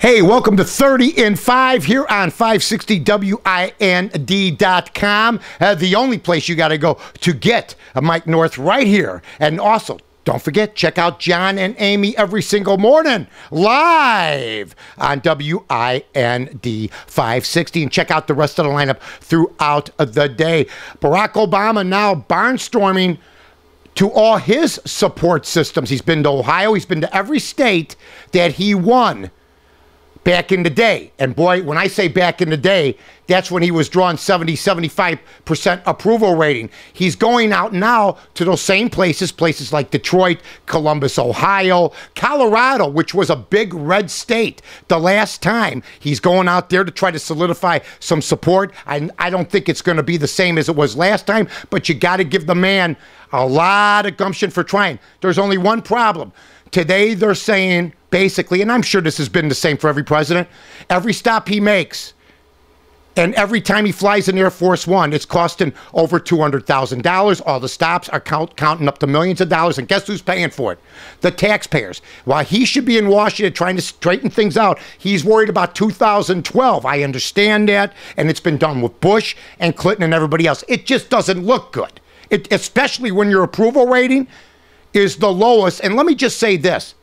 Hey, welcome to 30 in 5 here on 560WIND.com. The only place you got to go to get a Mike North right here. And also, don't forget, check out John and Amy every single morning live on WIND 560. And check out the rest of the lineup throughout the day. Barack Obama now barnstorming to all his support systems. He's been to Ohio. He's been to every state that he won back in the day. And boy, when I say back in the day, that's when he was drawing 75% approval rating. He's going out now to those same places like Detroit, Columbus, Ohio, Colorado, which was a big red state the last time. He's going out there to try to solidify some support. I don't think it's going to be the same as it was last time, but you got to give the man a lot of gumption for trying. There's only one problem. Today they're saying, basically, and I'm sure this has been the same for every president, every stop he makes and every time he flies in Air Force One, it's costing over $200,000. All the stops are counting up to millions of dollars, and guess who's paying for it? The taxpayers. While he should be in Washington trying to straighten things out, he's worried about 2012. I understand that, and it's been done with Bush and Clinton and everybody else. It just doesn't look good, especially when your approval rating is the lowest. And let me just say this.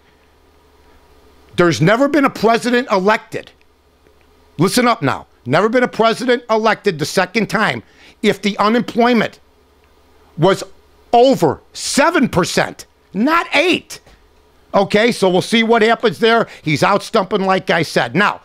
There's never been a president elected. Listen up now. Never been a president elected the second time if the unemployment was over 7%, not 8%. Okay, so we'll see what happens there. He's out stumping, like I said. Now,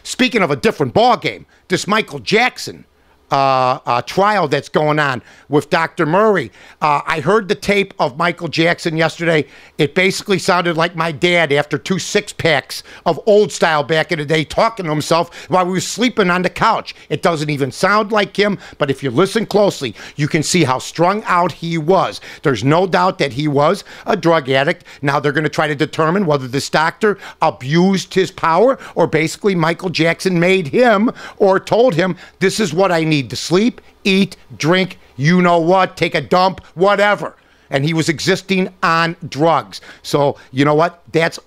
speaking of a different ball game, this Michael Jackson trial that's going on with Dr. Murray. I heard the tape of Michael Jackson yesterday. It basically sounded like my dad after 2 6-packs of old style back in the day talking to himself while we were sleeping on the couch. It doesn't even sound like him, but if you listen closely, you can see how strung out he was. There's no doubt that he was a drug addict. Now they're going to try to determine whether this doctor abused his power or basically Michael Jackson made him or told him, this is what I need to sleep, eat, drink, you know what, take a dump, whatever. And he was existing on drugs. So, you know what? That's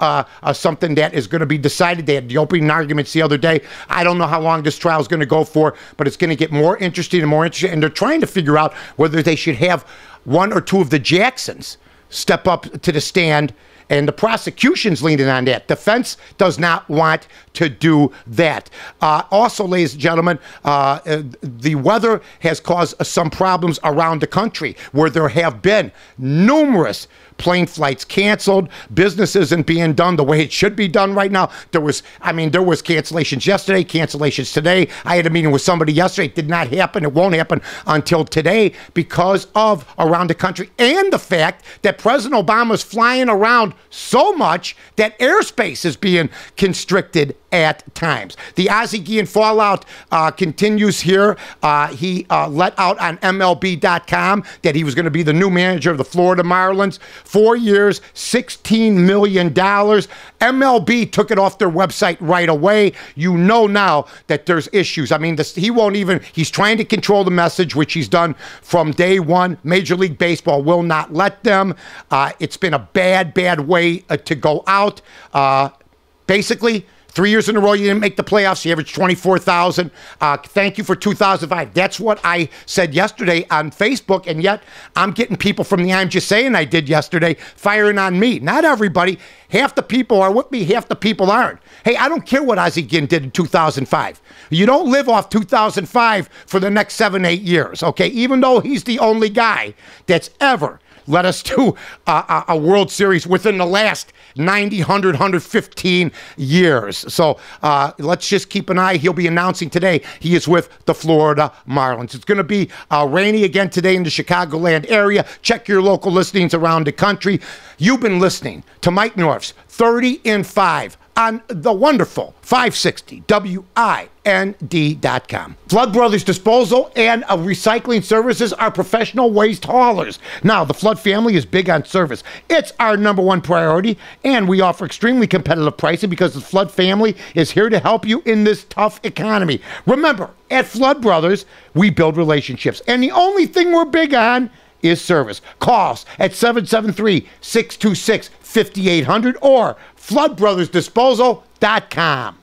something that is going to be decided. They had the opening arguments the other day. I don't know how long this trial is going to go for, but it's going to get more interesting and more interesting. And they're trying to figure out whether they should have one or two of the Jacksons step up to the stand. And the prosecution's leaning on that. Defense does not want to do that. Also, ladies and gentlemen, the weather has caused some problems around the country where there have been numerous plane flights canceled. Business isn't being done the way it should be done right now. There was cancellations yesterday, cancellations today. I had a meeting with somebody yesterday. It did not happen. It won't happen until today because of around the country and the fact that President Obama's flying around so much that airspace is being constricted at times. The Ozzie Guillen fallout continues here. He let out on MLB.com that he was going to be the new manager of the Florida Marlins. 4 years, $16 million. MLB took it off their website right away. You know now that there's issues. I mean, he's trying to control the message, which he's done from day one. Major League Baseball will not let them. It's been a bad way to go out. Basically, 3 years in a row, you didn't make the playoffs. You averaged 24,000. Thank you for 2005. That's what I said yesterday on Facebook, and yet I'm getting people from the I'm Just Saying I did yesterday firing on me. Not everybody. Half the people are with me, half the people aren't. Hey, I don't care what Ozzie Guillen did in 2005. You don't live off 2005 for the next 7-8 years, okay? Even though he's the only guy that's ever led us to a World Series within the last 90, 100, 115 years. So let's just keep an eye. He'll be announcing today he is with the Florida Marlins. It's going to be rainy again today in the Chicagoland area. Check your local listings around the country. You've been listening to Mike North's 30 in 5 on the wonderful 560 WIND.com. Flood Brothers Disposal and Recycling Services are professional waste haulers. Now, the Flood family is big on service. It's our #1 priority, and we offer extremely competitive pricing because the Flood family is here to help you in this tough economy. Remember, at Flood Brothers, we build relationships, and the only thing we're big on is service. Call us at 773-626-5800 or floodbrothersdisposal.com.